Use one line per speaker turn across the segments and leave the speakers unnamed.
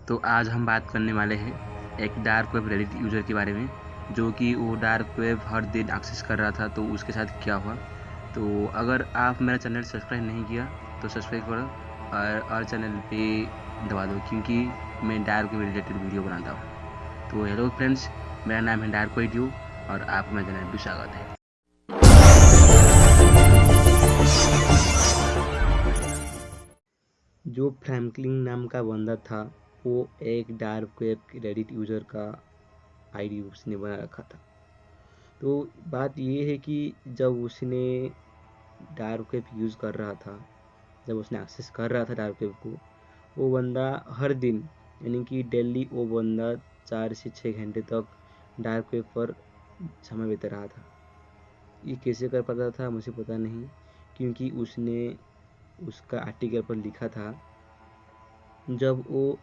तो आज हम बात करने वाले हैं एक डार्क वेब रेडिट यूज़र के बारे में, जो कि वो डार्क वेब हर दिन एक्सेस कर रहा था। तो उसके साथ क्या हुआ। तो अगर आप मेरा चैनल सब्सक्राइब नहीं किया तो सब्सक्राइब करो और चैनल पे दबा दो, क्योंकि मैं डार्क वेब रिलेटेड वीडियो बनाता हूँ। तो हेलो फ्रेंड्स, मेरा नाम है डार्क वेब यू और आपको मेरे चैनल पर स्वागत है। जो फ्रैंकलिन नाम का बंदा था, वो एक डार्क वेब रेडिट यूज़र का आईडी उसने बना रखा था। तो बात ये है कि जब उसने डार्क वेब यूज़ कर रहा था, जब उसने एक्सेस कर रहा था डार्क वेब को, वो बंदा हर दिन यानी कि डेली वो बंदा 4 से 6 घंटे तक डार्क वेब पर समय बिता रहा था। ये कैसे कर पाता था मुझे पता नहीं, क्योंकि उसने उसका आर्टिकल पर लिखा था, जब वो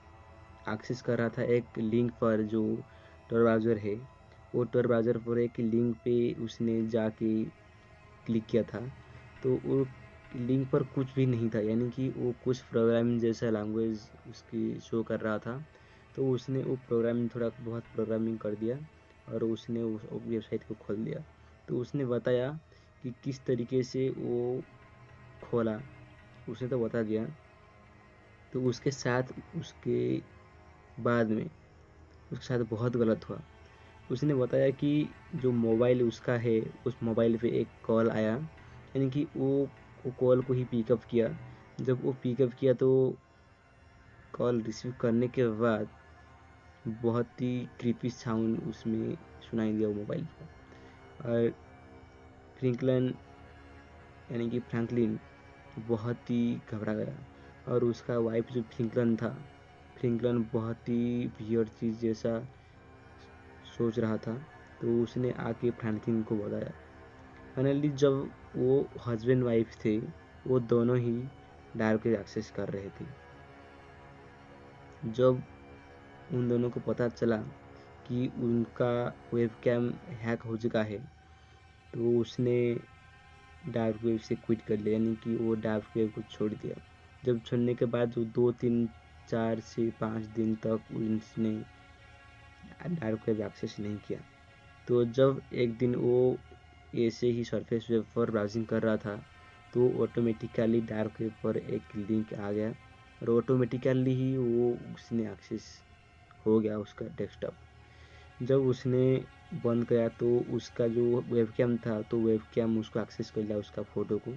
एक्सेस कर रहा था एक लिंक पर जो tor ब्राउज़र है, वो tor ब्राउज़र पर एक लिंक पे उसने जाके क्लिक किया था। तो वो लिंक पर कुछ भी नहीं था, यानी कि वो कुछ प्रोग्रामिंग जैसा लैंग्वेज उसकी शो कर रहा था। तो उसने वो प्रोग्रामिंग थोड़ा बहुत प्रोग्रामिंग कर दिया और उसने उस वेबसाइट को खोल दिया। तो उसने बताया कि किस तरीके से वो खोला, उसने तो बता दिया। तो उसके साथ उसके बाद में उसके साथ बहुत गलत हुआ। उसने बताया कि जो मोबाइल उसका है, उस मोबाइल पे एक कॉल आया, यानी कि वो कॉल को ही पिकअप किया। जब वो पिकअप किया तो कॉल रिसीव करने के बाद बहुत ही क्रीपी साउंड उसमें सुनाई दिया वो मोबाइल पर। और फ्रैंकलिन यानी कि फ्रैंकलिन बहुत ही घबरा गया। और उसका वाइफ जो फ्रैंकलिन था, फ्रैंकलिन बहुत ही वियर्ड चीज़ जैसा सोच रहा था। तो उसने आके फ्रैंकलिन को बताया। फाइनली जब वो हस्बैंड वाइफ थे, वो दोनों ही डार्क वेब एक्सेस कर रहे थे। जब उन दोनों को पता चला कि उनका वेबकैम हैक हो चुका है, तो उसने डार्क वेब से क्विट कर लिया, यानी कि वो डार्क वेब को छोड़ दिया। जब छोड़ने के बाद वो 2 3 4 से 5 दिन तक उसने डार्क वेब एक्सेस नहीं किया। तो जब एक दिन वो ऐसे ही सरफेस वेब पर ब्राउजिंग कर रहा था, तो ऑटोमेटिकली डार्क वेब पर एक लिंक आ गया और ऑटोमेटिकली ही वो उसने एक्सेस हो गया उसका डेस्कटॉप। जब उसने बंद किया तो उसका जो वेबकैम था, तो वेबकैम उसको एक्सेस कर लिया, उसका फ़ोटो को,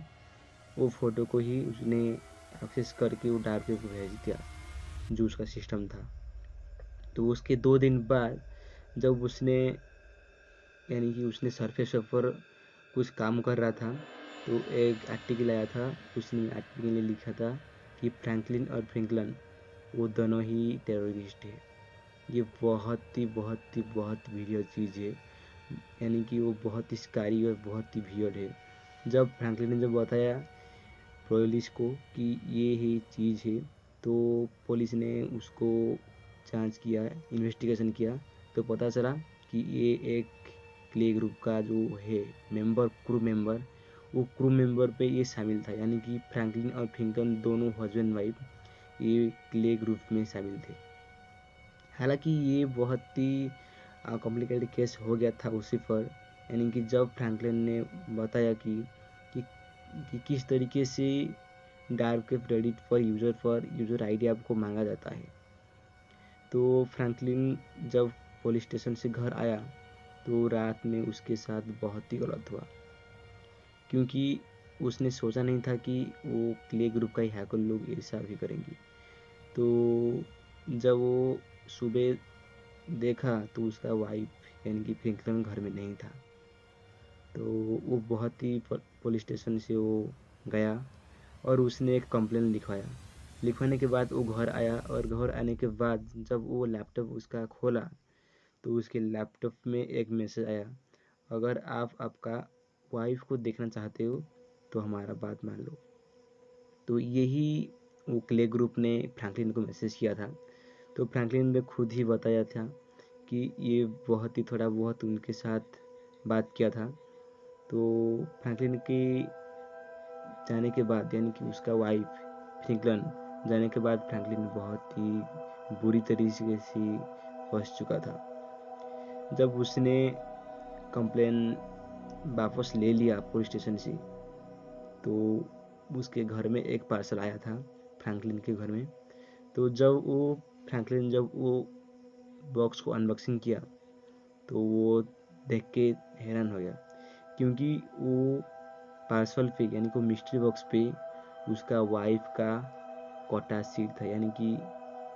वो फ़ोटो को ही उसने एक्सेस करके वो डार्क वेब को भेज दिया, जो उसका सिस्टम था। तो उसके 2 दिन बाद जब उसने यानी कि उसने सरफेस वेब पर कुछ काम कर रहा था, तो एक आर्टिकल आया था। उसने आर्टिकल में लिखा था कि फ्रैंकलिन और फ्रैंकलिन वो दोनों ही टेररिस्ट है। ये बहुत वियर्ड चीज़ है, यानी कि वो बहुत ही स्कारी और बहुत ही वियर्ड है। जब फ्रैंकलिन ने जब बताया पुलिस को कि ये ही चीज़ है, तो पुलिस ने उसको जांच किया, इन्वेस्टिगेशन किया। तो पता चला कि ये एक क्ले ग्रुप का जो है मेंबर, क्रू मेंबर, वो क्रू मेंबर पे ये शामिल था, यानी कि फ्रैंकलिन और फ्रैंकलिन दोनों हस्बैंड वाइफ ये क्ले ग्रुप में शामिल थे। हालांकि ये बहुत ही कॉम्प्लिकेटेड केस हो गया था उसी पर, यानी कि जब फ्रैंकलिन ने बताया कि, कि किस तरीके से डार्क वेब रेडिट पर यूज़र आईडी आपको मांगा जाता है। तो फ्रैंकलिन जब पुलिस स्टेशन से घर आया, तो रात में उसके साथ बहुत ही गलत हुआ, क्योंकि उसने सोचा नहीं था कि वो क्ले ग्रुप का ही हैकर लोग ऐसा भी करेंगे। तो जब वो सुबह देखा तो उसका वाइफ यानी कि फ्रैंकलिन घर में नहीं था। तो वो बहुत ही पुलिस स्टेशन से वो गया और उसने एक कंप्लेन लिखवाया। लिखवाने के बाद वो घर आया और घर आने के बाद जब वो लैपटॉप उसका खोला, तो उसके लैपटॉप में एक मैसेज आया, अगर आप आपका वाइफ को देखना चाहते हो तो हमारा बात मान लो। तो यही वो क्ले ग्रुप ने फ्रैंकलिन को मैसेज किया था। तो फ्रैंकलिन ने खुद ही बताया था कि ये बहुत ही थोड़ा बहुत उनके साथ बात किया था। तो फ्रैंकलिन के जाने के बाद, यानी कि उसका वाइफ फ्रैंकलिन जाने के बाद, फ्रैंकलिन बहुत ही बुरी तरीके से फंस चुका था। जब उसने कंप्लेन वापस ले लिया पुलिस स्टेशन से, तो उसके घर में एक पार्सल आया था, फ्रैंकलिन के घर में। तो जब वो बॉक्स को अनबॉक्सिंग किया, तो वो देख के हैरान हो गया, क्योंकि वो पार्सल पे यानी कि मिस्ट्री बॉक्स पे उसका वाइफ का कोटा सिर था, यानी कि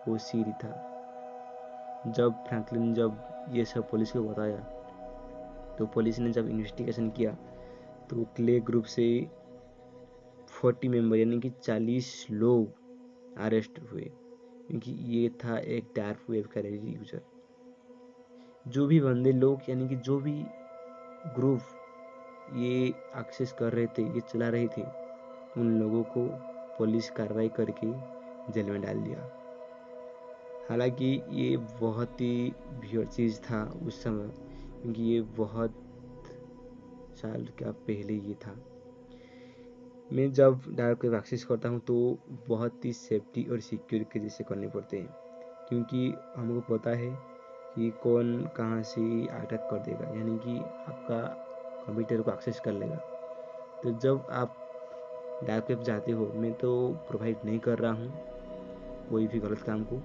वो सिर था। जब ये सब पुलिस को बताया, तो पुलिस ने जब इन्वेस्टिगेशन किया, तो क्ले ग्रुप से 40 मेंबर यानी कि 40 लोग अरेस्ट हुए, क्योंकि ये था एक डार्क वेब का यूजर। जो भी बंदे लोग यानी कि जो भी ग्रुप ये एक्सेस कर रहे थे, ये चला रहे थे, उन लोगों को पुलिस कार्रवाई करके जेल में डाल दिया। हालांकि ये बहुत ही वियर्ड चीज़ था उस समय, क्योंकि ये बहुत साल का पहले ये था। मैं जब डार्क वेब एक्सेस करता हूँ, तो बहुत ही सेफ्टी और सिक्योर के जैसे करने पड़ते हैं, क्योंकि हमको पता है कि कौन कहाँ से अटैक कर देगा, यानी कि आपका कंप्यूटर को एक्सेस कर लेगा। तो जब आप डार्क वेब जाते हो, मैं तो प्रोवाइड नहीं कर रहा हूँ कोई भी गलत काम को,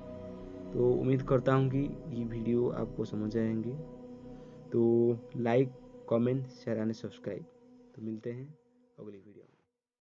तो उम्मीद करता हूँ कि ये वीडियो आपको समझ आएंगे। तो like, comment, share and subscribe. तो मिलते हैं अगली वीडियो में।